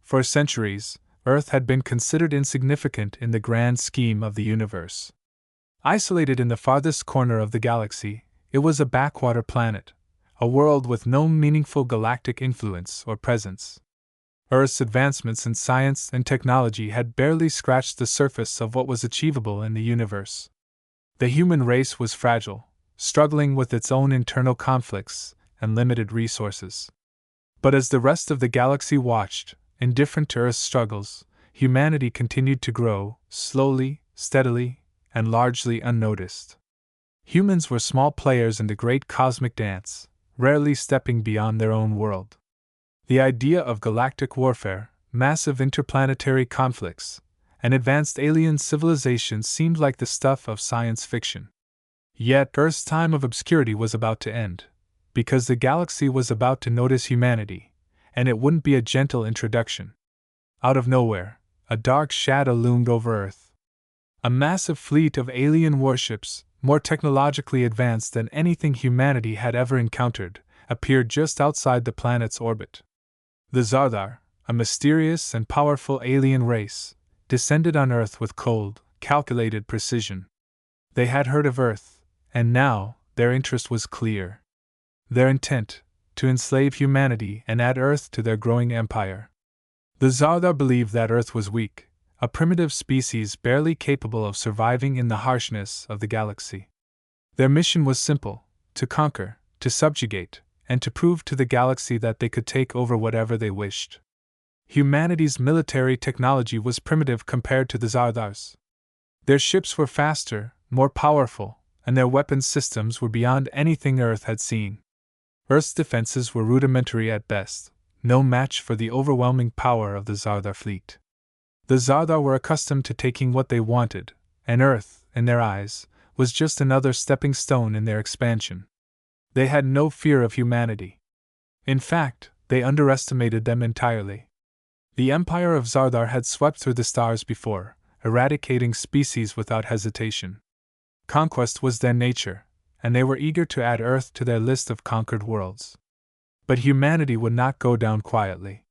For centuries, Earth had been considered insignificant in the grand scheme of the universe. Isolated in the farthest corner of the galaxy, it was a backwater planet, a world with no meaningful galactic influence or presence. Earth's advancements in science and technology had barely scratched the surface of what was achievable in the universe. The human race was fragile, struggling with its own internal conflicts and limited resources. But as the rest of the galaxy watched, indifferent to Earth's struggles, humanity continued to grow, slowly, steadily, and largely unnoticed. Humans were small players in the great cosmic dance, rarely stepping beyond their own world. The idea of galactic warfare, massive interplanetary conflicts, and advanced alien civilizations seemed like the stuff of science fiction. Yet Earth's time of obscurity was about to end, because the galaxy was about to notice humanity, and it wouldn't be a gentle introduction. Out of nowhere, a dark shadow loomed over Earth. A massive fleet of alien warships, more technologically advanced than anything humanity had ever encountered, appeared just outside the planet's orbit. The Zardar, a mysterious and powerful alien race, descended on Earth with cold, calculated precision. They had heard of Earth, and now their interest was clear. Their intent, to enslave humanity and add Earth to their growing empire. The Zardar believed that Earth was weak, a primitive species barely capable of surviving in the harshness of the galaxy. Their mission was simple: to conquer, to subjugate, and to prove to the galaxy that they could take over whatever they wished. Humanity's military technology was primitive compared to the Zardar's. Their ships were faster, more powerful, and their weapons systems were beyond anything Earth had seen. Earth's defenses were rudimentary at best, no match for the overwhelming power of the Zardar fleet. The Zardar were accustomed to taking what they wanted, and Earth, in their eyes, was just another stepping stone in their expansion. They had no fear of humanity. In fact, they underestimated them entirely. The empire of Zardar had swept through the stars before, eradicating species without hesitation. Conquest was their nature, and they were eager to add Earth to their list of conquered worlds. But humanity would not go down quietly.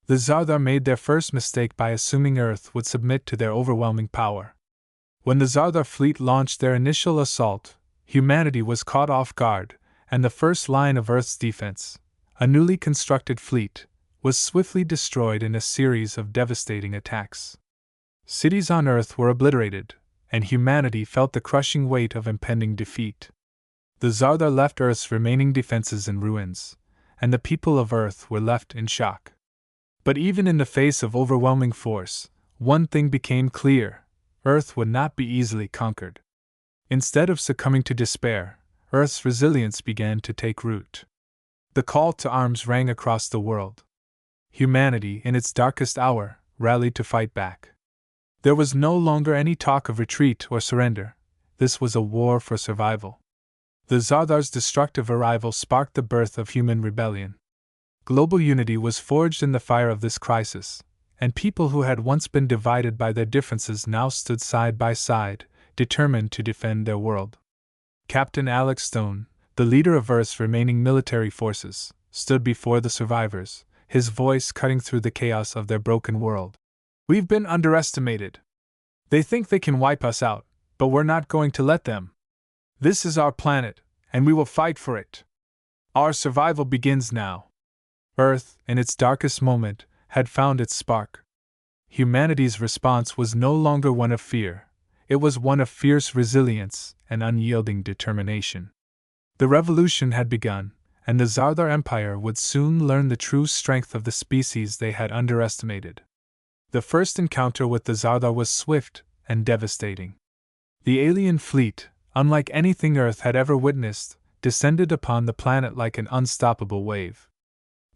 The Zardar made their first mistake by assuming Earth would submit to their overwhelming power. When the Zardar fleet launched their initial assault, humanity was caught off guard, and the first line of Earth's defense, a newly constructed fleet, was swiftly destroyed in a series of devastating attacks. Cities on Earth were obliterated, and humanity felt the crushing weight of impending defeat. The Zardar left Earth's remaining defenses in ruins, and the people of Earth were left in shock. But even in the face of overwhelming force, one thing became clear: Earth would not be easily conquered. Instead of succumbing to despair, Earth's resilience began to take root. The call to arms rang across the world. Humanity, in its darkest hour, rallied to fight back. There was no longer any talk of retreat or surrender. This was a war for survival. The Zardar's destructive arrival sparked the birth of human rebellion. Global unity was forged in the fire of this crisis, and people who had once been divided by their differences now stood side by side, determined to defend their world. Captain Alex Stone, the leader of Earth's remaining military forces, stood before the survivors, his voice cutting through the chaos of their broken world. "We've been underestimated. They think they can wipe us out, but we're not going to let them. This is our planet, and we will fight for it. Our survival begins now." Earth, in its darkest moment, had found its spark. Humanity's response was no longer one of fear, it was one of fierce resilience and unyielding determination. The revolution had begun, and the Zardar Empire would soon learn the true strength of the species they had underestimated. The first encounter with the Zardar was swift and devastating. The alien fleet, unlike anything Earth had ever witnessed, descended upon the planet like an unstoppable wave.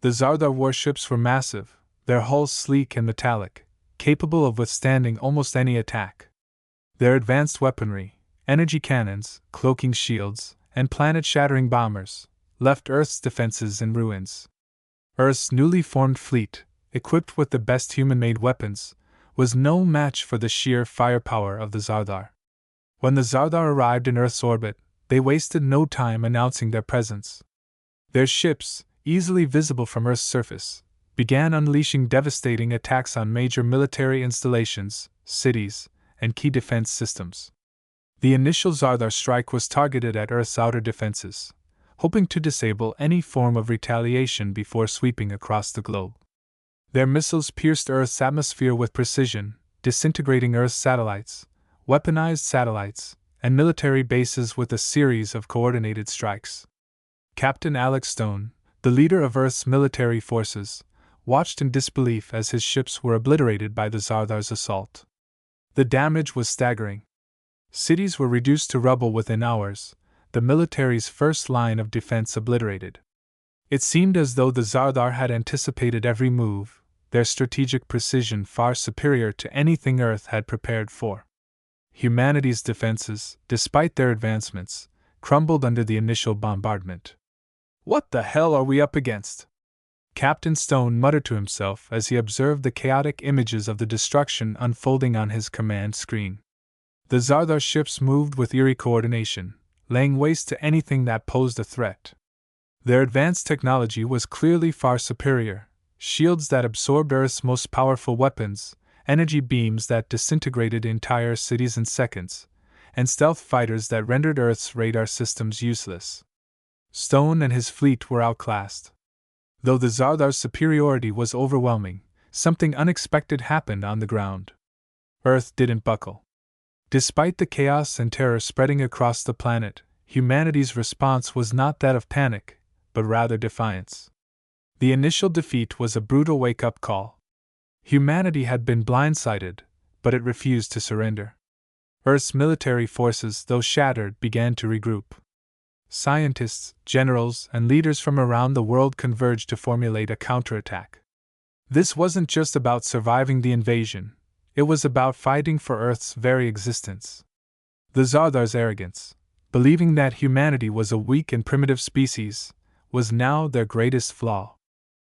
The Zardar warships were massive, their hulls sleek and metallic, capable of withstanding almost any attack. Their advanced weaponry, energy cannons, cloaking shields, and planet-shattering bombers, left Earth's defenses in ruins. Earth's newly formed fleet, equipped with the best human-made weapons, was no match for the sheer firepower of the Zardar. When the Zardar arrived in Earth's orbit, they wasted no time announcing their presence. Their ships, easily visible from Earth's surface, began unleashing devastating attacks on major military installations, cities, and key defense systems. The initial Zardar strike was targeted at Earth's outer defenses, hoping to disable any form of retaliation before sweeping across the globe. Their missiles pierced Earth's atmosphere with precision, disintegrating Earth's satellites, weaponized satellites, and military bases with a series of coordinated strikes. Captain Alex Stone, the leader of Earth's military forces, watched in disbelief as his ships were obliterated by the Zardar's assault. The damage was staggering. Cities were reduced to rubble within hours, the military's first line of defense obliterated. It seemed as though the Zardar had anticipated every move, their strategic precision far superior to anything Earth had prepared for. Humanity's defenses, despite their advancements, crumbled under the initial bombardment. "What the hell are we up against?" Captain Stone muttered to himself as he observed the chaotic images of the destruction unfolding on his command screen. The Zardar ships moved with eerie coordination, laying waste to anything that posed a threat. Their advanced technology was clearly far superior: shields that absorbed Earth's most powerful weapons, energy beams that disintegrated entire cities in seconds, and stealth fighters that rendered Earth's radar systems useless. Stone and his fleet were outclassed. Though the Zardar's superiority was overwhelming, something unexpected happened on the ground. Earth didn't buckle. Despite the chaos and terror spreading across the planet, humanity's response was not that of panic, but rather defiance. The initial defeat was a brutal wake-up call. Humanity had been blindsided, but it refused to surrender. Earth's military forces, though shattered, began to regroup. Scientists, generals, and leaders from around the world converged to formulate a counterattack. This wasn't just about surviving the invasion, it was about fighting for Earth's very existence. The Zardar's arrogance, believing that humanity was a weak and primitive species, was now their greatest flaw.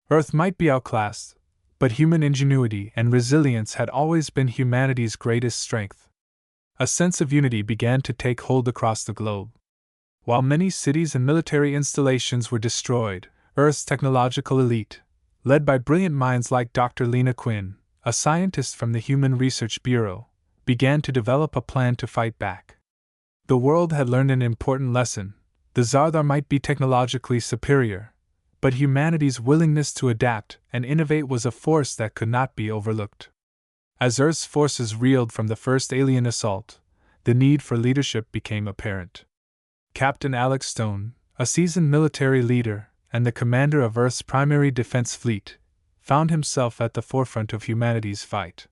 Earth might be outclassed, but human ingenuity and resilience had always been humanity's greatest strength. A sense of unity began to take hold across the globe. While many cities and military installations were destroyed, Earth's technological elite, led by brilliant minds like Dr. Lena Quinn, a scientist from the Human Research Bureau, began to develop a plan to fight back. The world had learned an important lesson: the Zardar might be technologically superior, but humanity's willingness to adapt and innovate was a force that could not be overlooked. As Earth's forces reeled from the first alien assault, the need for leadership became apparent. Captain Alex Stone, a seasoned military leader and the commander of Earth's primary defense fleet, found himself at the forefront of humanity's fight.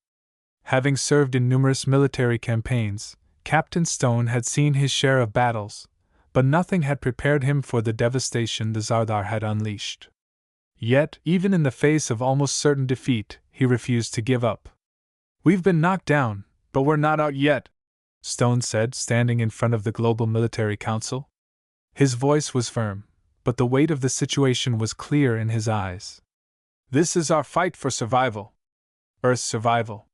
Having served in numerous military campaigns, Captain Stone had seen his share of battles, but nothing had prepared him for the devastation the Zardar had unleashed. Yet, even in the face of almost certain defeat, he refused to give up. "We've been knocked down, but we're not out yet," Stone said, standing in front of the Global Military Council. His voice was firm, but the weight of the situation was clear in his eyes. "This is our fight for survival. Earth's survival.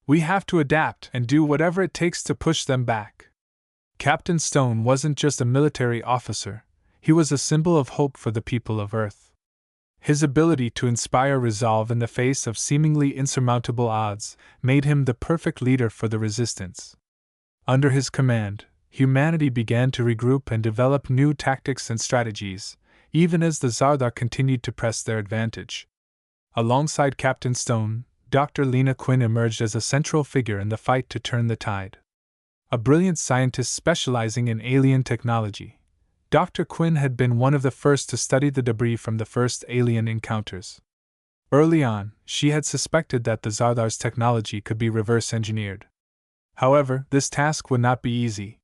We have to adapt and do whatever it takes to push them back." Captain Stone wasn't just a military officer, he was a symbol of hope for the people of Earth. His ability to inspire resolve in the face of seemingly insurmountable odds made him the perfect leader for the resistance. Under his command, humanity began to regroup and develop new tactics and strategies, even as the Zardar continued to press their advantage. Alongside Captain Stone, Dr. Lena Quinn emerged as a central figure in the fight to turn the tide. A brilliant scientist specializing in alien technology, Dr. Quinn had been one of the first to study the debris from the first alien encounters. Early on, she had suspected that the Zardar's technology could be reverse-engineered. However, this task would not be easy.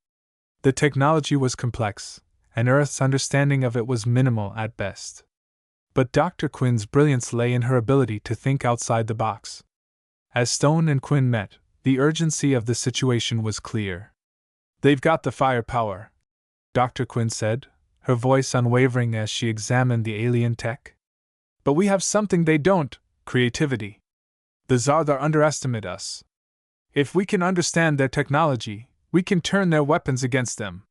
The technology was complex, and Earth's understanding of it was minimal at best. But Dr. Quinn's brilliance lay in her ability to think outside the box. As Stone and Quinn met, the urgency of the situation was clear. "They've got the firepower," Dr. Quinn said, her voice unwavering as she examined the alien tech. "But we have something they don't: creativity. The Zardar underestimate us. If we can understand their technology, we can turn their weapons against them."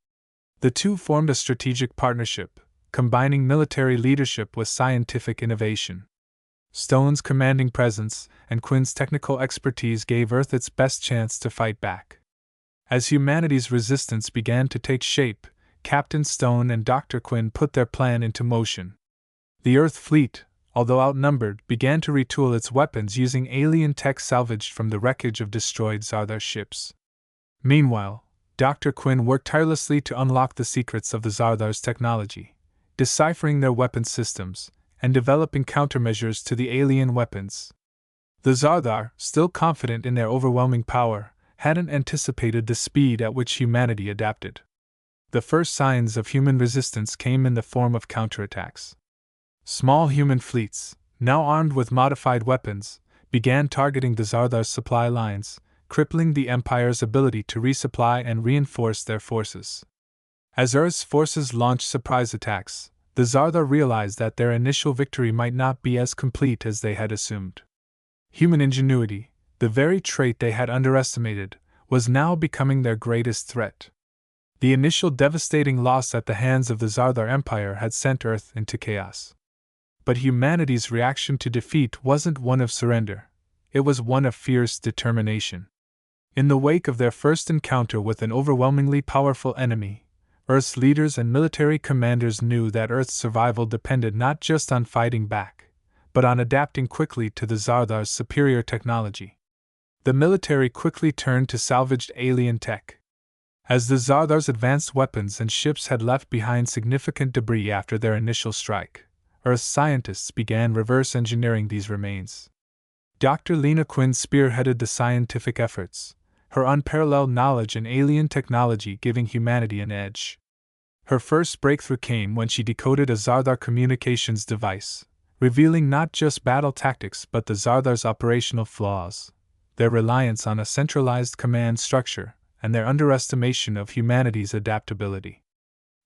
The two formed a strategic partnership, combining military leadership with scientific innovation. Stone's commanding presence and Quinn's technical expertise gave Earth its best chance to fight back. As humanity's resistance began to take shape, Captain Stone and Dr. Quinn put their plan into motion. The Earth fleet, although outnumbered, began to retool its weapons using alien tech salvaged from the wreckage of destroyed Zardar ships. Meanwhile, Dr. Quinn worked tirelessly to unlock the secrets of the Zardar's technology, deciphering their weapon systems and developing countermeasures to the alien weapons. The Zardar, still confident in their overwhelming power, hadn't anticipated the speed at which humanity adapted. The first signs of human resistance came in the form of counterattacks. Small human fleets, now armed with modified weapons, began targeting the Zardar's supply lines, crippling the Empire's ability to resupply and reinforce their forces. As Earth's forces launched surprise attacks, the Zardar realized that their initial victory might not be as complete as they had assumed. Human ingenuity, the very trait they had underestimated, was now becoming their greatest threat. The initial devastating loss at the hands of the Zardar Empire had sent Earth into chaos. But humanity's reaction to defeat wasn't one of surrender, it was one of fierce determination. In the wake of their first encounter with an overwhelmingly powerful enemy, Earth's leaders and military commanders knew that Earth's survival depended not just on fighting back, but on adapting quickly to the Zardar's superior technology. The military quickly turned to salvaged alien tech. As the Zardar's advanced weapons and ships had left behind significant debris after their initial strike, Earth scientists began reverse engineering these remains. Dr. Lena Quinn spearheaded the scientific efforts, her unparalleled knowledge in alien technology giving humanity an edge. Her first breakthrough came when she decoded a Zardar communications device, revealing not just battle tactics but the Zardar's operational flaws, their reliance on a centralized command structure, and their underestimation of humanity's adaptability.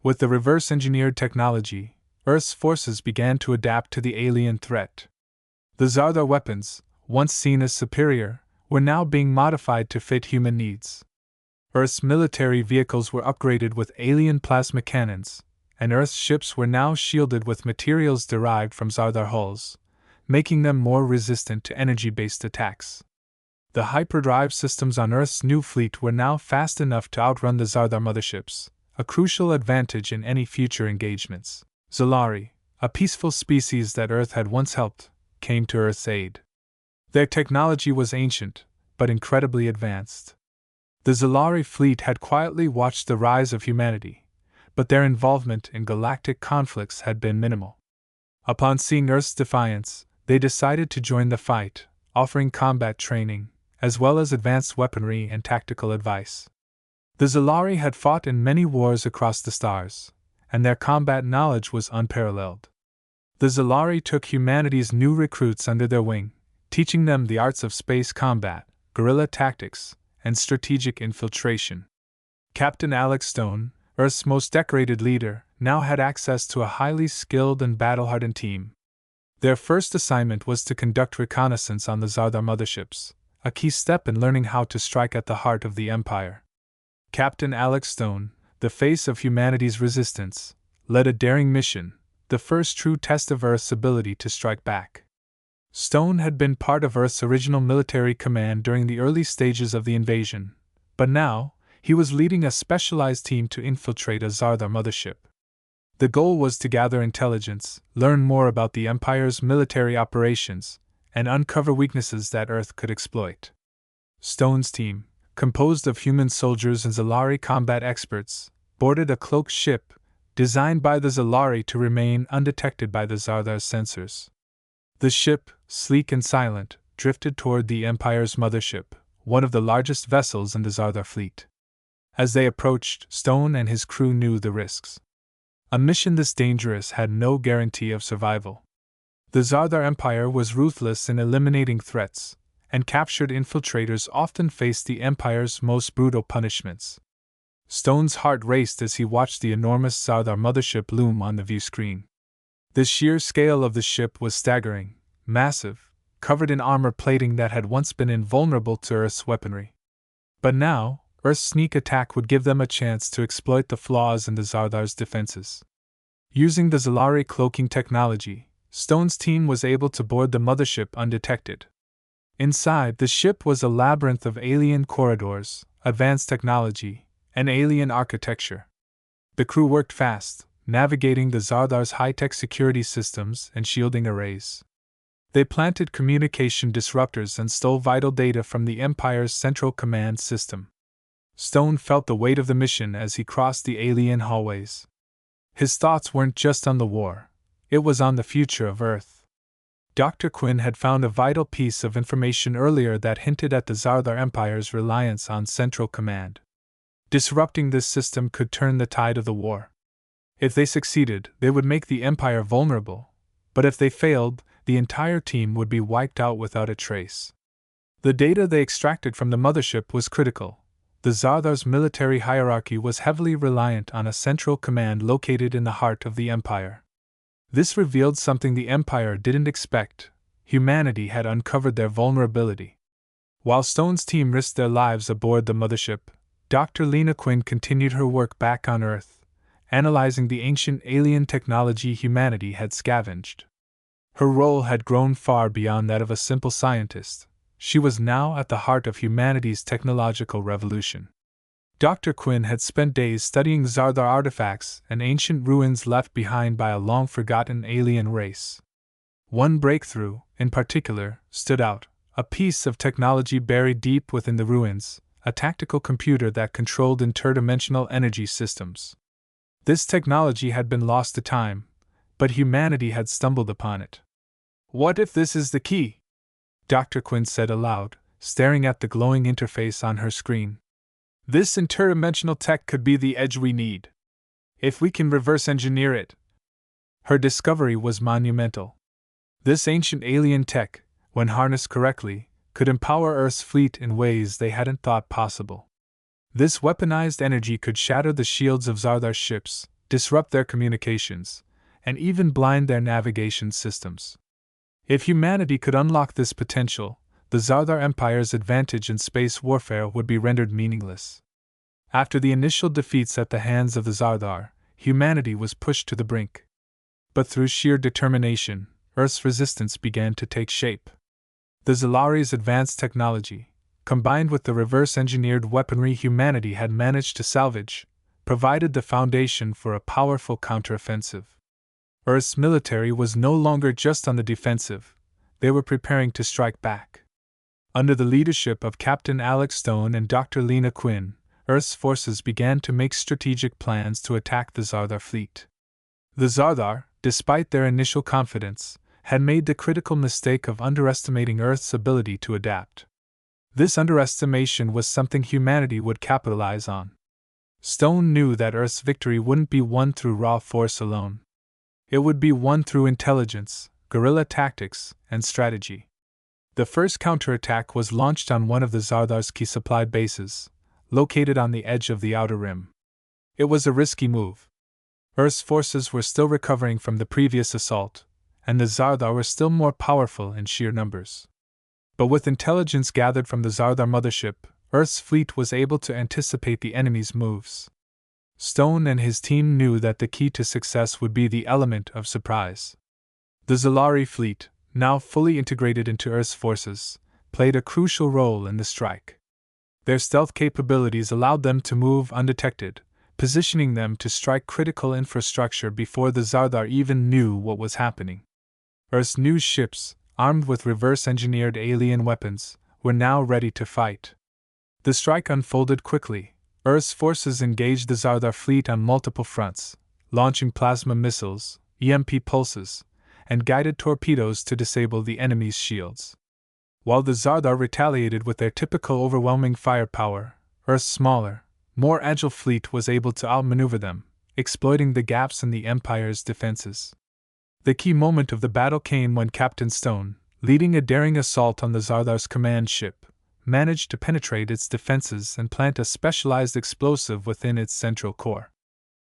With the reverse-engineered technology, Earth's forces began to adapt to the alien threat. The Zardar weapons, once seen as superior, were now being modified to fit human needs. Earth's military vehicles were upgraded with alien plasma cannons, and Earth's ships were now shielded with materials derived from Zardar hulls, making them more resistant to energy-based attacks. The hyperdrive systems on Earth's new fleet were now fast enough to outrun the Zardar motherships, a crucial advantage in any future engagements. Zalari, a peaceful species that Earth had once helped, came to Earth's aid. Their technology was ancient, but incredibly advanced. The Zalari fleet had quietly watched the rise of humanity, but their involvement in galactic conflicts had been minimal. Upon seeing Earth's defiance, they decided to join the fight, offering combat training, as well as advanced weaponry and tactical advice. The Zalari had fought in many wars across the stars, and their combat knowledge was unparalleled. The Zalari took humanity's new recruits under their wing, teaching them the arts of space combat, guerrilla tactics, and strategic infiltration. Captain Alex Stone, Earth's most decorated leader, now had access to a highly skilled and battle-hardened team. Their first assignment was to conduct reconnaissance on the Zardar motherships, a key step in learning how to strike at the heart of the Empire. Captain Alex Stone, the face of humanity's resistance, led a daring mission, the first true test of Earth's ability to strike back. Stone had been part of Earth's original military command during the early stages of the invasion, but now, he was leading a specialized team to infiltrate a Zardar mothership. The goal was to gather intelligence, learn more about the Empire's military operations, and uncover weaknesses that Earth could exploit. Stone's team, composed of human soldiers and Zalari combat experts, boarded a cloaked ship, designed by the Zalari to remain undetected by the Zardar's sensors. The ship, sleek and silent, drifted toward the Empire's mothership, one of the largest vessels in the Zardar fleet. As they approached, Stone and his crew knew the risks. A mission this dangerous had no guarantee of survival. The Zardar Empire was ruthless in eliminating threats, and captured infiltrators often faced the Empire's most brutal punishments. Stone's heart raced as he watched the enormous Zardar mothership loom on the view screen. The sheer scale of the ship was staggering, massive, covered in armor plating that had once been invulnerable to Earth's weaponry. But now, Earth's sneak attack would give them a chance to exploit the flaws in the Zardar's defenses. Using the Zalari cloaking technology, Stone's team was able to board the mothership undetected. Inside, the ship was a labyrinth of alien corridors, advanced technology, and alien architecture. The crew worked fast, navigating the Zardar's high-tech security systems and shielding arrays. They planted communication disruptors and stole vital data from the Empire's central command system. Stone felt the weight of the mission as he crossed the alien hallways. His thoughts weren't just on the war, it was on the future of Earth. Dr. Quinn had found a vital piece of information earlier that hinted at the Zardar Empire's reliance on central command. Disrupting this system could turn the tide of the war. If they succeeded, they would make the Empire vulnerable, but if they failed, the entire team would be wiped out without a trace. The data they extracted from the mothership was critical. The Zardar's military hierarchy was heavily reliant on a central command located in the heart of the Empire. This revealed something the Empire didn't expect: humanity had uncovered their vulnerability. While Stone's team risked their lives aboard the mothership, Dr. Lena Quinn continued her work back on Earth, analyzing the ancient alien technology humanity had scavenged. Her role had grown far beyond that of a simple scientist. She was now at the heart of humanity's technological revolution. Dr. Quinn had spent days studying Zardar artifacts and ancient ruins left behind by a long-forgotten alien race. One breakthrough, in particular, stood out: a piece of technology buried deep within the ruins, a tactical computer that controlled interdimensional energy systems. This technology had been lost to time, but humanity had stumbled upon it. "What if this is the key?" Dr. Quinn said aloud, staring at the glowing interface on her screen. "This interdimensional tech could be the edge we need. If we can reverse engineer it." Her discovery was monumental. This ancient alien tech, when harnessed correctly, could empower Earth's fleet in ways they hadn't thought possible. This weaponized energy could shatter the shields of Zardar's ships, disrupt their communications, and even blind their navigation systems. If humanity could unlock this potential, the Zardar Empire's advantage in space warfare would be rendered meaningless. After the initial defeats at the hands of the Zardar, humanity was pushed to the brink. But through sheer determination, Earth's resistance began to take shape. The Zalari's advanced technology, combined with the reverse-engineered weaponry humanity had managed to salvage, provided the foundation for a powerful counteroffensive. Earth's military was no longer just on the defensive, they were preparing to strike back. Under the leadership of Captain Alex Stone and Dr. Lena Quinn, Earth's forces began to make strategic plans to attack the Zardar fleet. The Zardar, despite their initial confidence, had made the critical mistake of underestimating Earth's ability to adapt. This underestimation was something humanity would capitalize on. Stone knew that Earth's victory wouldn't be won through raw force alone. It would be won through intelligence, guerrilla tactics, and strategy. The first counterattack was launched on one of the Zardar's key supply bases, located on the edge of the Outer Rim. It was a risky move. Earth's forces were still recovering from the previous assault, and the Zardar were still more powerful in sheer numbers. But with intelligence gathered from the Zardar mothership, Earth's fleet was able to anticipate the enemy's moves. Stone and his team knew that the key to success would be the element of surprise. The Zalari fleet, now fully integrated into Earth's forces, played a crucial role in the strike. Their stealth capabilities allowed them to move undetected, positioning them to strike critical infrastructure before the Zardar even knew what was happening. Earth's new ships, armed with reverse-engineered alien weapons, were now ready to fight. The strike unfolded quickly. Earth's forces engaged the Zardar fleet on multiple fronts, launching plasma missiles, EMP pulses, and guided torpedoes to disable the enemy's shields. While the Zardar retaliated with their typical overwhelming firepower, Earth's smaller, more agile fleet was able to outmaneuver them, exploiting the gaps in the Empire's defenses. The key moment of the battle came when Captain Stone, leading a daring assault on the Zardar's command ship, managed to penetrate its defenses and plant a specialized explosive within its central core.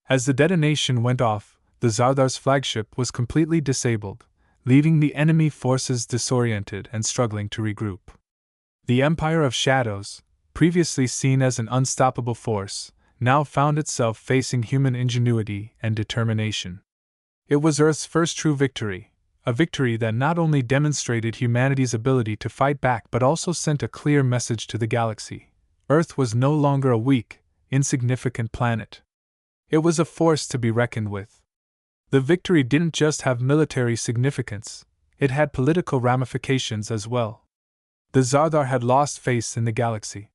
As the detonation went off, the Zardar's flagship was completely disabled, leaving the enemy forces disoriented and struggling to regroup. The Empire of Shadows, previously seen as an unstoppable force, now found itself facing human ingenuity and determination. It was Earth's first true victory, a victory that not only demonstrated humanity's ability to fight back but also sent a clear message to the galaxy. Earth was no longer a weak, insignificant planet. It was a force to be reckoned with. The victory didn't just have military significance, it had political ramifications as well. The Zardar had lost faith in the galaxy.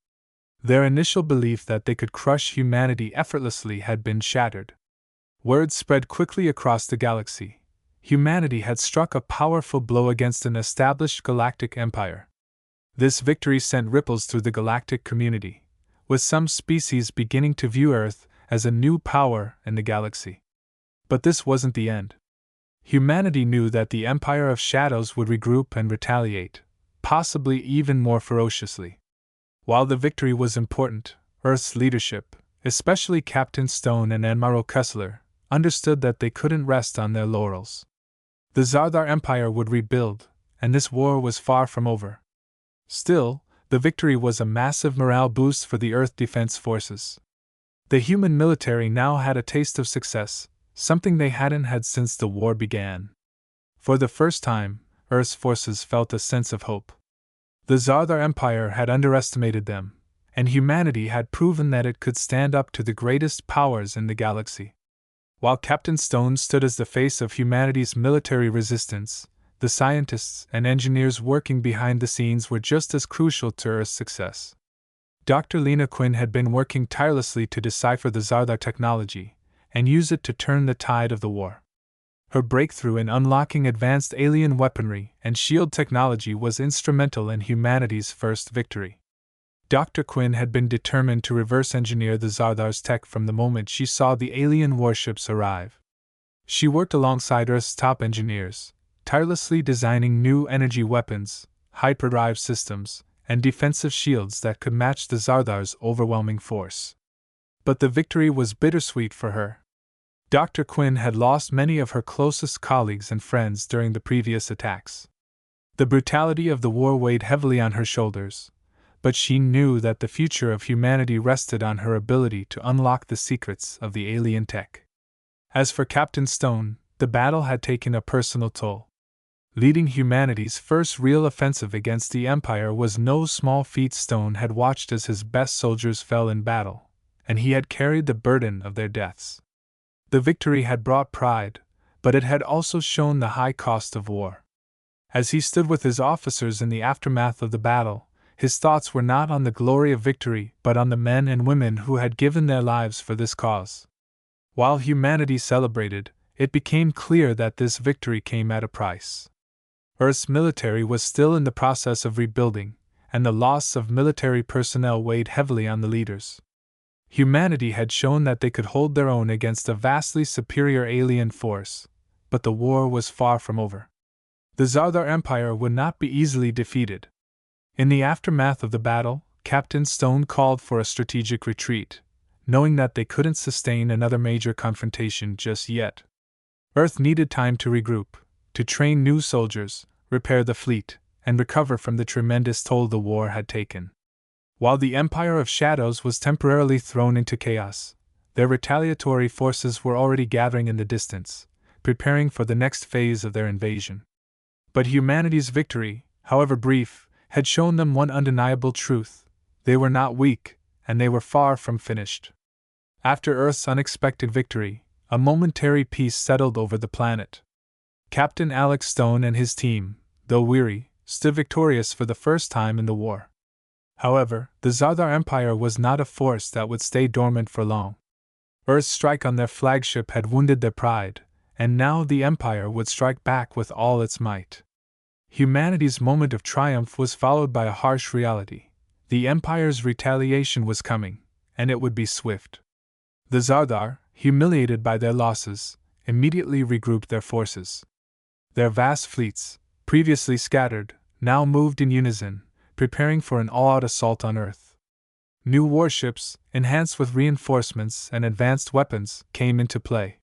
Their initial belief that they could crush humanity effortlessly had been shattered. Word spread quickly across the galaxy. Humanity had struck a powerful blow against an established galactic empire. This victory sent ripples through the galactic community, with some species beginning to view Earth as a new power in the galaxy. But this wasn't the end. Humanity knew that the Empire of Shadows would regroup and retaliate, possibly even more ferociously. While the victory was important, Earth's leadership, especially Captain Stone and Admiral Kessler, understood that they couldn't rest on their laurels. The Zardar Empire would rebuild, and this war was far from over. Still, the victory was a massive morale boost for the Earth Defense Forces. The human military now had a taste of success, something they hadn't had since the war began. For the first time, Earth's forces felt a sense of hope. The Zardar Empire had underestimated them, and humanity had proven that it could stand up to the greatest powers in the galaxy. While Captain Stone stood as the face of humanity's military resistance, the scientists and engineers working behind the scenes were just as crucial to Earth's success. Dr. Lena Quinn had been working tirelessly to decipher the Zardar technology and use it to turn the tide of the war. Her breakthrough in unlocking advanced alien weaponry and shield technology was instrumental in humanity's first victory. Dr. Quinn had been determined to reverse engineer the Zardar's tech from the moment she saw the alien warships arrive. She worked alongside Earth's top engineers, tirelessly designing new energy weapons, hyperdrive systems, and defensive shields that could match the Zardar's overwhelming force. But the victory was bittersweet for her. Dr. Quinn had lost many of her closest colleagues and friends during the previous attacks. The brutality of the war weighed heavily on her shoulders, but she knew that the future of humanity rested on her ability to unlock the secrets of the alien tech. As for Captain Stone, the battle had taken a personal toll. Leading humanity's first real offensive against the Empire was no small feat. Stone had watched as his best soldiers fell in battle, and he had carried the burden of their deaths. The victory had brought pride, but it had also shown the high cost of war. As he stood with his officers in the aftermath of the battle, his thoughts were not on the glory of victory but on the men and women who had given their lives for this cause. While humanity celebrated, it became clear that this victory came at a price. Earth's military was still in the process of rebuilding, and the loss of military personnel weighed heavily on the leaders. Humanity had shown that they could hold their own against a vastly superior alien force, but the war was far from over. The Zardar Empire would not be easily defeated. In the aftermath of the battle, Captain Stone called for a strategic retreat, knowing that they couldn't sustain another major confrontation just yet. Earth needed time to regroup, to train new soldiers, repair the fleet, and recover from the tremendous toll the war had taken. While the Empire of Shadows was temporarily thrown into chaos, their retaliatory forces were already gathering in the distance, preparing for the next phase of their invasion. But humanity's victory, however brief, had shown them one undeniable truth: they were not weak, and they were far from finished. After Earth's unexpected victory, a momentary peace settled over the planet. Captain Alex Stone and his team, though weary, stood victorious for the first time in the war. However, the Zardar Empire was not a force that would stay dormant for long. Earth's strike on their flagship had wounded their pride, and now the Empire would strike back with all its might. Humanity's moment of triumph was followed by a harsh reality. The Empire's retaliation was coming, and it would be swift. The Zardar, humiliated by their losses, immediately regrouped their forces. Their vast fleets, previously scattered, now moved in unison, preparing for an all-out assault on Earth. New warships, enhanced with reinforcements and advanced weapons, came into play.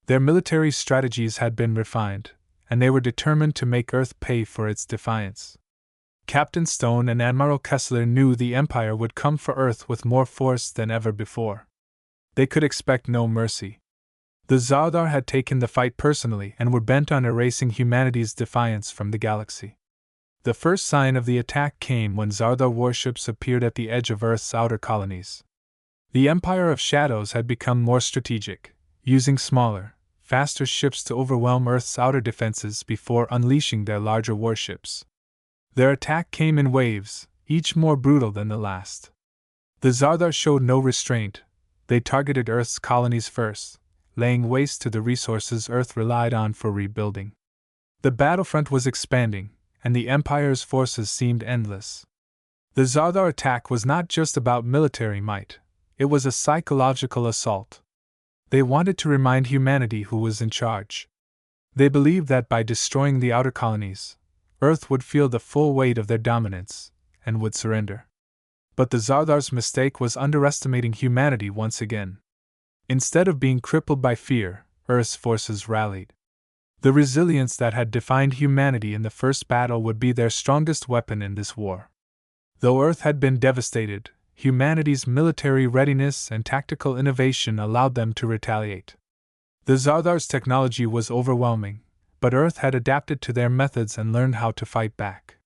Their military strategies had been refined, and they were determined to make Earth pay for its defiance. Captain Stone and Admiral Kessler knew the Empire would come for Earth with more force than ever before. They could expect no mercy. The Zardar had taken the fight personally and were bent on erasing humanity's defiance from the galaxy. The first sign of the attack came when Zardar warships appeared at the edge of Earth's outer colonies. The Empire of Shadows had become more strategic, using smaller, faster ships to overwhelm Earth's outer defenses before unleashing their larger warships. Their attack came in waves, each more brutal than the last. The Zardar showed no restraint. They targeted Earth's colonies first, laying waste to the resources Earth relied on for rebuilding. The battlefront was expanding, and the Empire's forces seemed endless. The Zardar attack was not just about military might, it was a psychological assault. They wanted to remind humanity who was in charge. They believed that by destroying the outer colonies, Earth would feel the full weight of their dominance, and would surrender. But the Zardar's mistake was underestimating humanity once again. Instead of being crippled by fear, Earth's forces rallied. The resilience that had defined humanity in the first battle would be their strongest weapon in this war. Though Earth had been devastated, humanity's military readiness and tactical innovation allowed them to retaliate. The Zardar's technology was overwhelming, but Earth had adapted to their methods and learned how to fight back.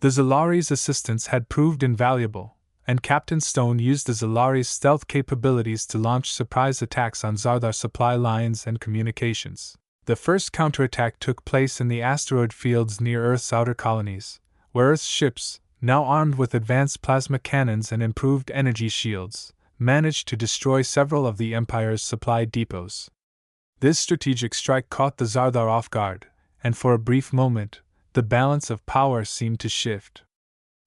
The Zalari's assistance had proved invaluable, and Captain Stone used the Zalari's stealth capabilities to launch surprise attacks on Zardar supply lines and communications. The first counterattack took place in the asteroid fields near Earth's outer colonies, where Earth's ships, now armed with advanced plasma cannons and improved energy shields, managed to destroy several of the Empire's supply depots. This strategic strike caught the Zardar off guard, and for a brief moment, the balance of power seemed to shift.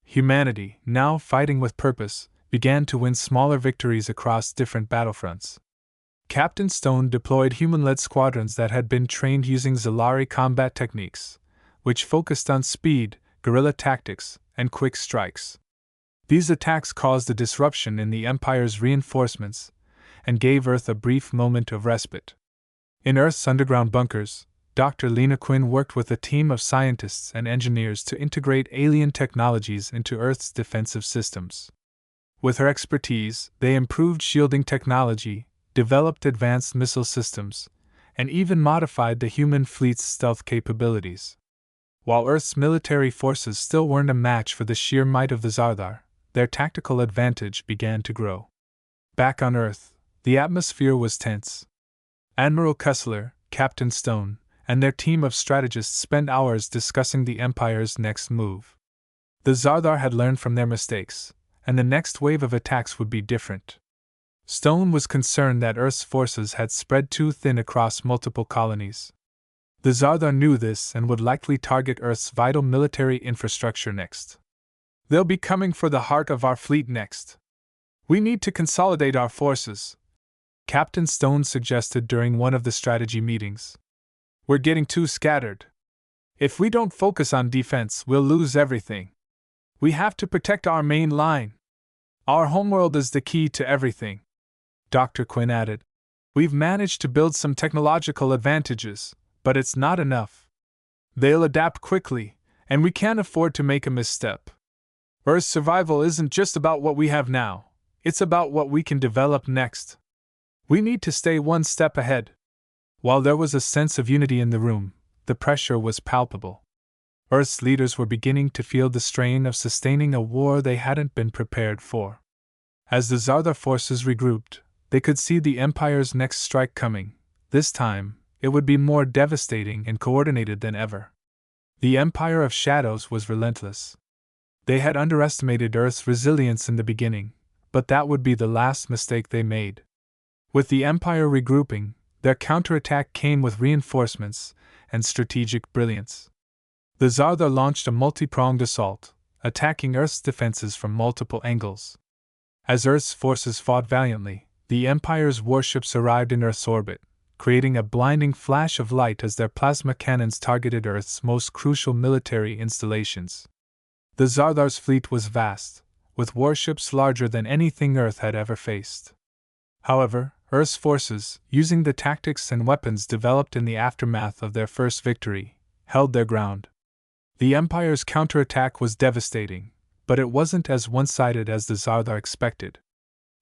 Humanity, now fighting with purpose, began to win smaller victories across different battlefronts. Captain Stone deployed human-led squadrons that had been trained using Zalari combat techniques, which focused on speed, guerrilla tactics, and quick strikes. These attacks caused a disruption in the Empire's reinforcements and gave Earth a brief moment of respite. In Earth's underground bunkers, Dr. Lena Quinn worked with a team of scientists and engineers to integrate alien technologies into Earth's defensive systems. With her expertise, they improved shielding technology, developed advanced missile systems, and even modified the human fleet's stealth capabilities. While Earth's military forces still weren't a match for the sheer might of the Zardar, their tactical advantage began to grow. Back on Earth, the atmosphere was tense. Admiral Kessler, Captain Stone, and their team of strategists spent hours discussing the Empire's next move. The Zardar had learned from their mistakes, and the next wave of attacks would be different. Stone was concerned that Earth's forces had spread too thin across multiple colonies. The Zardar knew this and would likely target Earth's vital military infrastructure next. They'll be coming for the heart of our fleet next. We need to consolidate our forces, Captain Stone suggested during one of the strategy meetings. We're getting too scattered. If we don't focus on defense, we'll lose everything. We have to protect our main line. Our homeworld is the key to everything. Dr. Quinn added. We've managed to build some technological advantages, but it's not enough. They'll adapt quickly, and we can't afford to make a misstep. Earth's survival isn't just about what we have now, it's about what we can develop next. We need to stay one step ahead. While there was a sense of unity in the room, the pressure was palpable. Earth's leaders were beginning to feel the strain of sustaining a war they hadn't been prepared for. As the Zardar forces regrouped, they could see the Empire's next strike coming. This time, it would be more devastating and coordinated than ever. The Empire of Shadows was relentless. They had underestimated Earth's resilience in the beginning, but that would be the last mistake they made. With the Empire regrouping, their counterattack came with reinforcements and strategic brilliance. The Zardar launched a multi-pronged assault, attacking Earth's defenses from multiple angles. As Earth's forces fought valiantly, the Empire's warships arrived in Earth's orbit, creating a blinding flash of light as their plasma cannons targeted Earth's most crucial military installations. The Zardar's fleet was vast, with warships larger than anything Earth had ever faced. However, Earth's forces, using the tactics and weapons developed in the aftermath of their first victory, held their ground. The Empire's counterattack was devastating, but it wasn't as one-sided as the Zardar expected.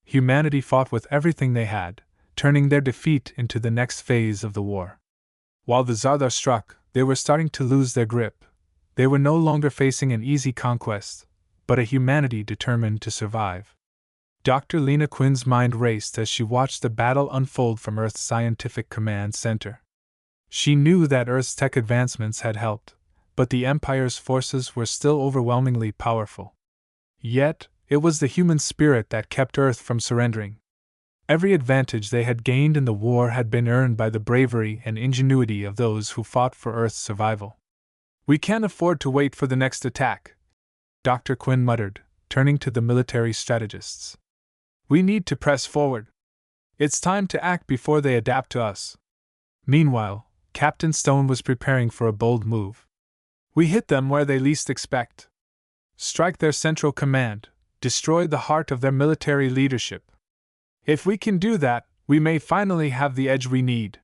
Humanity fought with everything they had, turning their defeat into the next phase of the war. While the Zardar struck, they were starting to lose their grip. They were no longer facing an easy conquest, but a humanity determined to survive. Dr. Lena Quinn's mind raced as she watched the battle unfold from Earth's Scientific Command Center. She knew that Earth's tech advancements had helped, but the Empire's forces were still overwhelmingly powerful. Yet, it was the human spirit that kept Earth from surrendering. Every advantage they had gained in the war had been earned by the bravery and ingenuity of those who fought for Earth's survival. "We can't afford to wait for the next attack," Dr. Quinn muttered, turning to the military strategists. "We need to press forward. It's time to act before they adapt to us." Meanwhile, Captain Stone was preparing for a bold move. "We hit them where they least expect. Strike their central command, destroy the heart of their military leadership. If we can do that, we may finally have the edge we need."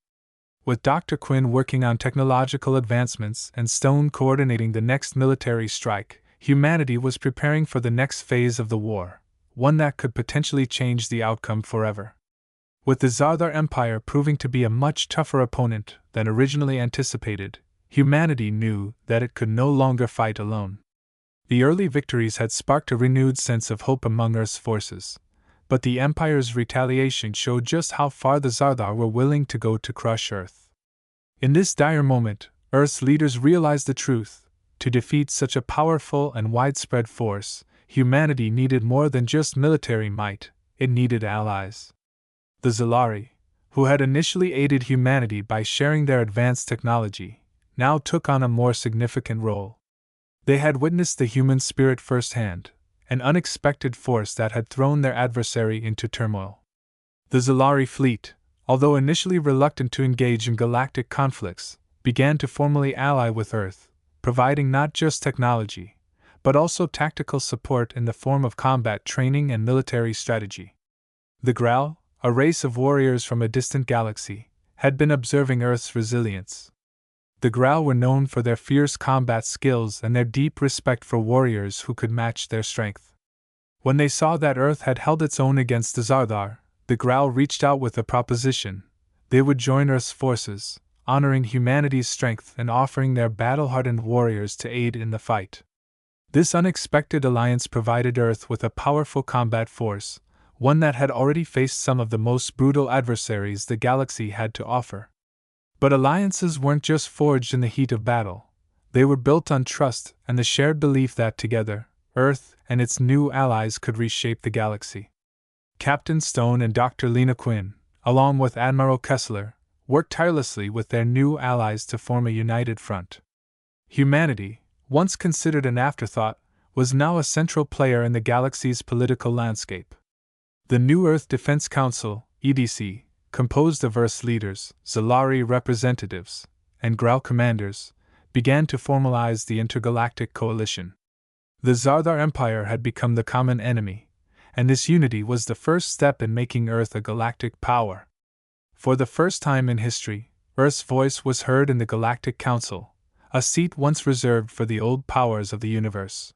With Dr. Quinn working on technological advancements and Stone coordinating the next military strike, humanity was preparing for the next phase of the war, one that could potentially change the outcome forever. With the Zardar Empire proving to be a much tougher opponent than originally anticipated, humanity knew that it could no longer fight alone. The early victories had sparked a renewed sense of hope among Earth's forces, but the Empire's retaliation showed just how far the Zardar were willing to go to crush Earth. In this dire moment, Earth's leaders realized the truth: to defeat such a powerful and widespread force, humanity needed more than just military might, it needed allies. The Zalari, who had initially aided humanity by sharing their advanced technology, now took on a more significant role. They had witnessed the human spirit firsthand, an unexpected force that had thrown their adversary into turmoil. The Zalari fleet, although initially reluctant to engage in galactic conflicts, began to formally ally with Earth, providing not just technology, but also tactical support in the form of combat training and military strategy. The Graal, a race of warriors from a distant galaxy, had been observing Earth's resilience. The Graal were known for their fierce combat skills and their deep respect for warriors who could match their strength. When they saw that Earth had held its own against the Zardar, the Graal reached out with a proposition: they would join Earth's forces, honoring humanity's strength and offering their battle-hardened warriors to aid in the fight. This unexpected alliance provided Earth with a powerful combat force, one that had already faced some of the most brutal adversaries the galaxy had to offer. But alliances weren't just forged in the heat of battle. They were built on trust and the shared belief that together, Earth and its new allies could reshape the galaxy. Captain Stone and Dr. Lena Quinn, along with Admiral Kessler, worked tirelessly with their new allies to form a united front. Humanity, once considered an afterthought, was now a central player in the galaxy's political landscape. The new Earth Defense Council, EDC, composed of Earth's leaders, Zalari representatives, and Graal commanders, began to formalize the intergalactic coalition. The Zardar Empire had become the common enemy, and this unity was the first step in making Earth a galactic power. For the first time in history, Earth's voice was heard in the Galactic Council, a seat once reserved for the old powers of the universe.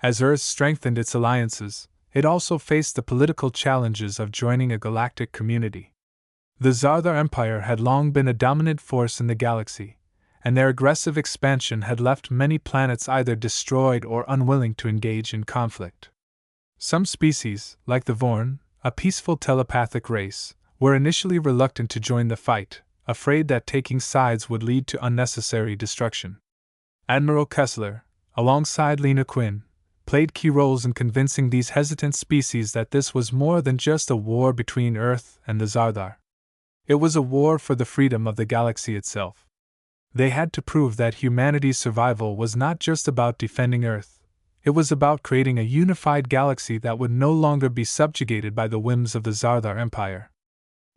As Earth strengthened its alliances, it also faced the political challenges of joining a galactic community. The Zardar Empire had long been a dominant force in the galaxy, and their aggressive expansion had left many planets either destroyed or unwilling to engage in conflict. Some species, like the Vorn, a peaceful telepathic race, were initially reluctant to join the fight, afraid that taking sides would lead to unnecessary destruction. Admiral Kessler, alongside Lena Quinn, played key roles in convincing these hesitant species that this was more than just a war between Earth and the Zardar. It was a war for the freedom of the galaxy itself. They had to prove that humanity's survival was not just about defending Earth, it was about creating a unified galaxy that would no longer be subjugated by the whims of the Zardar Empire.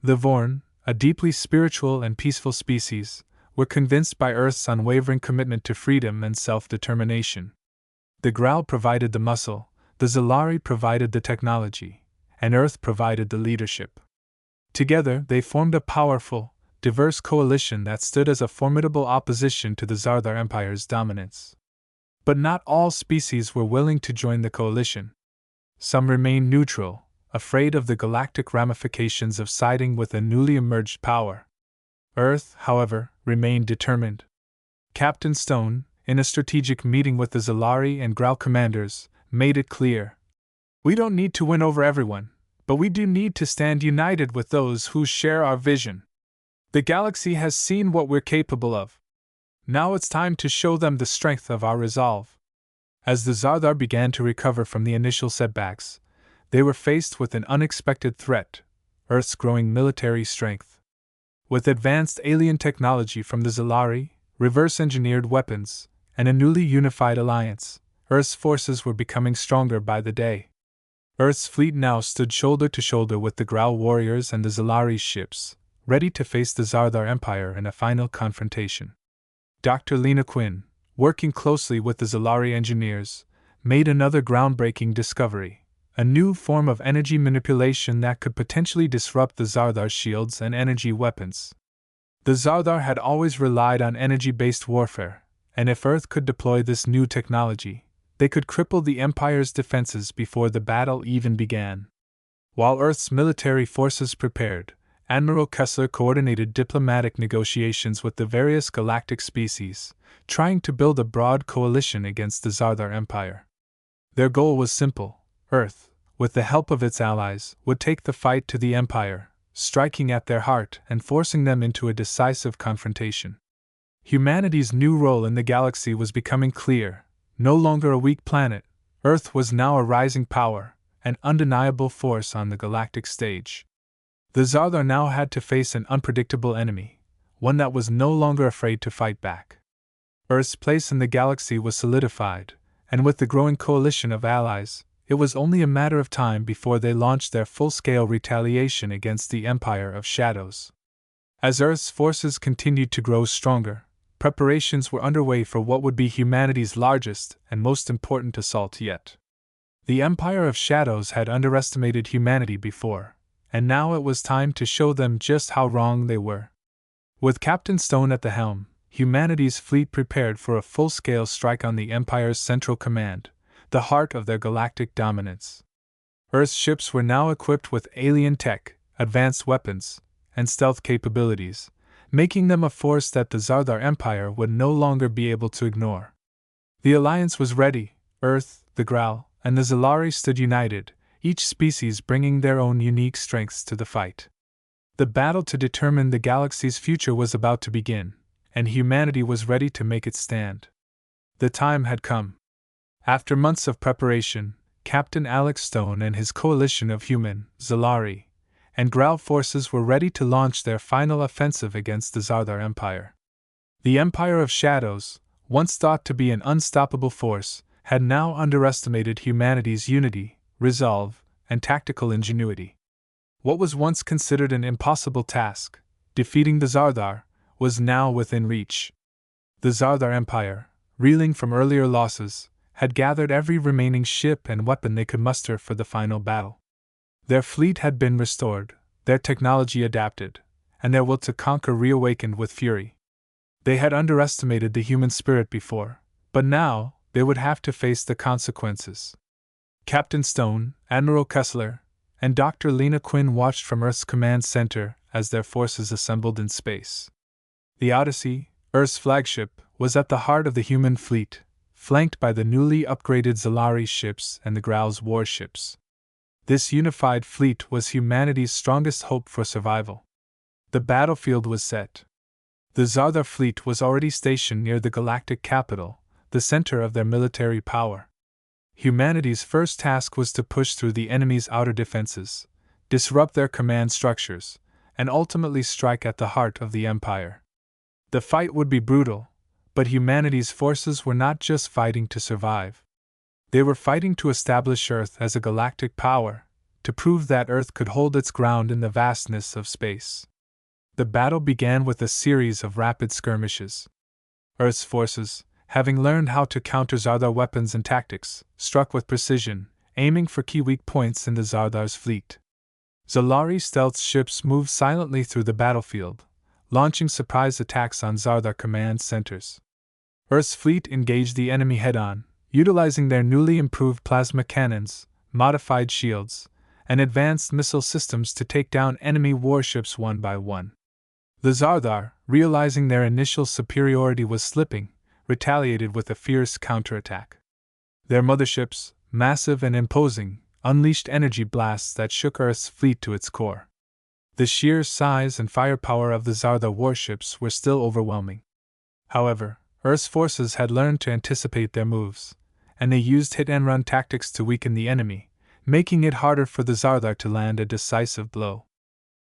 The Vorn, a deeply spiritual and peaceful species, were convinced by Earth's unwavering commitment to freedom and self-determination. The Graal provided the muscle, the Zalari provided the technology, and Earth provided the leadership. Together, they formed a powerful, diverse coalition that stood as a formidable opposition to the Zardar Empire's dominance. But not all species were willing to join the coalition. Some remained neutral, afraid of the galactic ramifications of siding with a newly emerged power. Earth, however, remained determined. Captain Stone, in a strategic meeting with the Zalari and Grau commanders, made it clear. We don't need to win over everyone, but we do need to stand united with those who share our vision. The galaxy has seen what we're capable of. Now it's time to show them the strength of our resolve. As the Zardar began to recover from the initial setbacks, they were faced with an unexpected threat: Earth's growing military strength. With advanced alien technology from the Zalari, reverse-engineered weapons, and a newly unified alliance, Earth's forces were becoming stronger by the day. Earth's fleet now stood shoulder to shoulder with the Grau warriors and the Zalari's ships, ready to face the Zardar Empire in a final confrontation. Dr. Lena Quinn, working closely with the Zalari engineers, made another groundbreaking discovery: a new form of energy manipulation that could potentially disrupt the Zardar's shields and energy weapons. The Zardar had always relied on energy-based warfare, and if Earth could deploy this new technology, they could cripple the Empire's defenses before the battle even began. While Earth's military forces prepared, Admiral Kessler coordinated diplomatic negotiations with the various galactic species, trying to build a broad coalition against the Zardar Empire. Their goal was simple: Earth, with the help of its allies, would take the fight to the Empire, striking at their heart and forcing them into a decisive confrontation. Humanity's new role in the galaxy was becoming clear. No longer a weak planet, Earth was now a rising power, an undeniable force on the galactic stage. The Zardar now had to face an unpredictable enemy, one that was no longer afraid to fight back. Earth's place in the galaxy was solidified, and with the growing coalition of allies, it was only a matter of time before they launched their full-scale retaliation against the Empire of Shadows. As Earth's forces continued to grow stronger, preparations were underway for what would be humanity's largest and most important assault yet. The Empire of Shadows had underestimated humanity before, and now it was time to show them just how wrong they were. With Captain Stone at the helm, humanity's fleet prepared for a full-scale strike on the Empire's central command, the heart of their galactic dominance. Earth's ships were now equipped with alien tech, advanced weapons, and stealth capabilities, making them a force that the Zardar Empire would no longer be able to ignore. The alliance was ready. Earth, the Grau, and the Zalari stood united, each species bringing their own unique strengths to the fight. The battle to determine the galaxy's future was about to begin, and humanity was ready to make its stand. The time had come. After months of preparation, Captain Alex Stone and his coalition of human, Zalari, and Grau forces were ready to launch their final offensive against the Zardar Empire. The Empire of Shadows, once thought to be an unstoppable force, had now underestimated humanity's unity, resolve, and tactical ingenuity. What was once considered an impossible task, defeating the Zardar, was now within reach. The Zardar Empire, reeling from earlier losses, had gathered every remaining ship and weapon they could muster for the final battle. Their fleet had been restored, their technology adapted, and their will to conquer reawakened with fury. They had underestimated the human spirit before, but now they would have to face the consequences. Captain Stone, Admiral Kessler, and Dr. Lena Quinn watched from Earth's command center as their forces assembled in space. The Odyssey, Earth's flagship, was at the heart of the human fleet, flanked by the newly upgraded Zalari ships and the Grau's warships. This unified fleet was humanity's strongest hope for survival. The battlefield was set. The Zardar fleet was already stationed near the galactic capital, the center of their military power. Humanity's first task was to push through the enemy's outer defenses, disrupt their command structures, and ultimately strike at the heart of the Empire. The fight would be brutal, but humanity's forces were not just fighting to survive. They were fighting to establish Earth as a galactic power, to prove that Earth could hold its ground in the vastness of space. The battle began with a series of rapid skirmishes. Earth's forces, having learned how to counter Zardar weapons and tactics, struck with precision, aiming for key weak points in the Zardar's fleet. Zalari stealth ships moved silently through the battlefield, launching surprise attacks on Zardar command centers. Earth's fleet engaged the enemy head-on, utilizing their newly improved plasma cannons, modified shields, and advanced missile systems to take down enemy warships one by one. The Zardar, realizing their initial superiority was slipping, retaliated with a fierce counterattack. Their motherships, massive and imposing, unleashed energy blasts that shook Earth's fleet to its core. The sheer size and firepower of the Zardar warships were still overwhelming. However, Earth's forces had learned to anticipate their moves, and they used hit-and-run tactics to weaken the enemy, making it harder for the Zardar to land a decisive blow.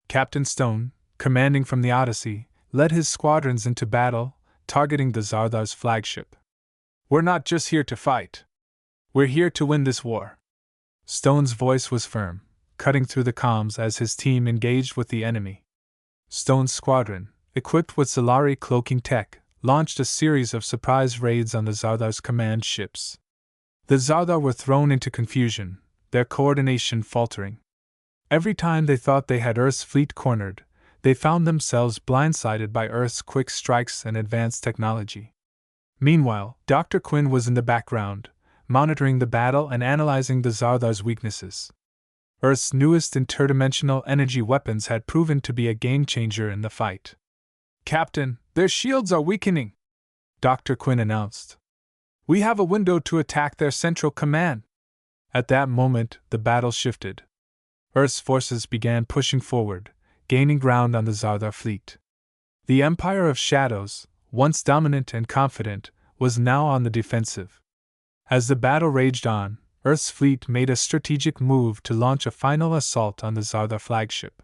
Captain Stone, commanding from the Odyssey, led his squadrons into battle, targeting the Zardar's flagship. "We're not just here to fight. We're here to win this war." Stone's voice was firm, cutting through the comms as his team engaged with the enemy. Stone's squadron, equipped with Solari cloaking tech, launched a series of surprise raids on the Zardar's command ships. The Zardar were thrown into confusion, their coordination faltering. Every time they thought they had Earth's fleet cornered, they found themselves blindsided by Earth's quick strikes and advanced technology. Meanwhile, Dr. Quinn was in the background, monitoring the battle and analyzing the Zardar's weaknesses. Earth's newest interdimensional energy weapons had proven to be a game-changer in the fight. "Captain, their shields are weakening," Dr. Quinn announced. "We have a window to attack their central command." At that moment, the battle shifted. Earth's forces began pushing forward, gaining ground on the Zardar fleet. The Empire of Shadows, once dominant and confident, was now on the defensive. As the battle raged on, Earth's fleet made a strategic move to launch a final assault on the Zardar flagship.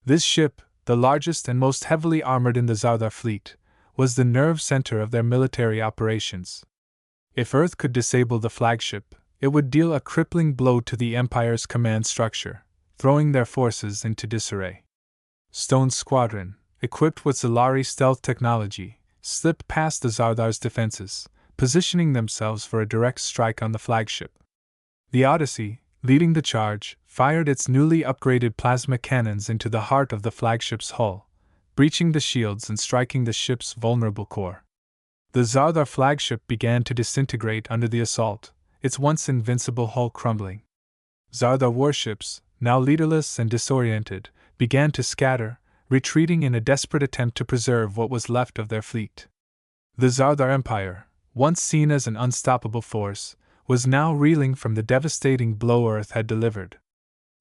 This ship, the largest and most heavily armored in the Zardar fleet, was the nerve center of their military operations. If Earth could disable the flagship, it would deal a crippling blow to the Empire's command structure, throwing their forces into disarray. Stone's squadron, equipped with Solari stealth technology, slipped past the Zardar's defenses, positioning themselves for a direct strike on the flagship. The Odyssey, leading the charge, fired its newly upgraded plasma cannons into the heart of the flagship's hull, breaching the shields and striking the ship's vulnerable core. The Zardar flagship began to disintegrate under the assault, its once invincible hull crumbling. Zardar warships, now leaderless and disoriented, began to scatter, retreating in a desperate attempt to preserve what was left of their fleet. The Zardar Empire, once seen as an unstoppable force, was now reeling from the devastating blow Earth had delivered.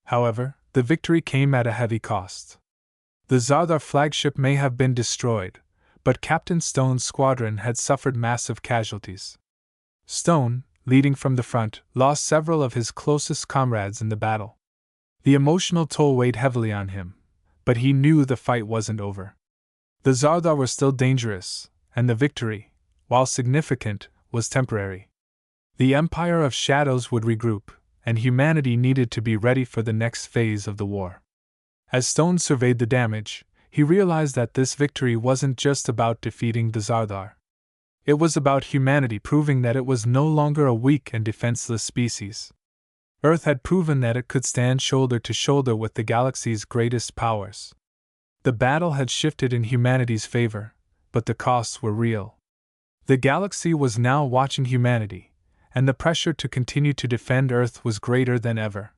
However, the victory came at a heavy cost. The Zardar flagship may have been destroyed, but Captain Stone's squadron had suffered massive casualties. Stone, leading from the front, lost several of his closest comrades in the battle. The emotional toll weighed heavily on him, but he knew the fight wasn't over. The Zardar were still dangerous, and the victory, while significant, was temporary. The Empire of Shadows would regroup, and humanity needed to be ready for the next phase of the war. As Stone surveyed the damage, he realized that this victory wasn't just about defeating the Zardar. It was about humanity proving that it was no longer a weak and defenseless species. Earth had proven that it could stand shoulder to shoulder with the galaxy's greatest powers. The battle had shifted in humanity's favor, but the costs were real. The galaxy was now watching humanity, and the pressure to continue to defend Earth was greater than ever.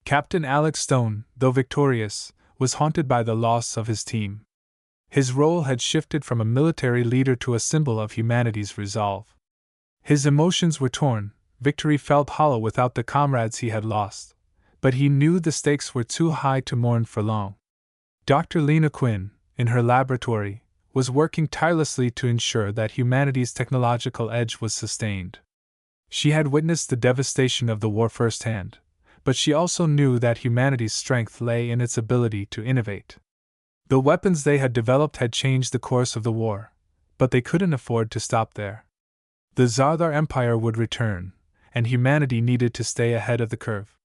Captain Alex Stone, though victorious, was haunted by the loss of his team. His role had shifted from a military leader to a symbol of humanity's resolve. His emotions were torn. Victory felt hollow without the comrades he had lost, but he knew the stakes were too high to mourn for long. Dr. Lena Quinn, in her laboratory, was working tirelessly to ensure that humanity's technological edge was sustained. She had witnessed the devastation of the war firsthand, but she also knew that humanity's strength lay in its ability to innovate. The weapons they had developed had changed the course of the war, but they couldn't afford to stop there. The Zardar Empire would return, and humanity needed to stay ahead of the curve.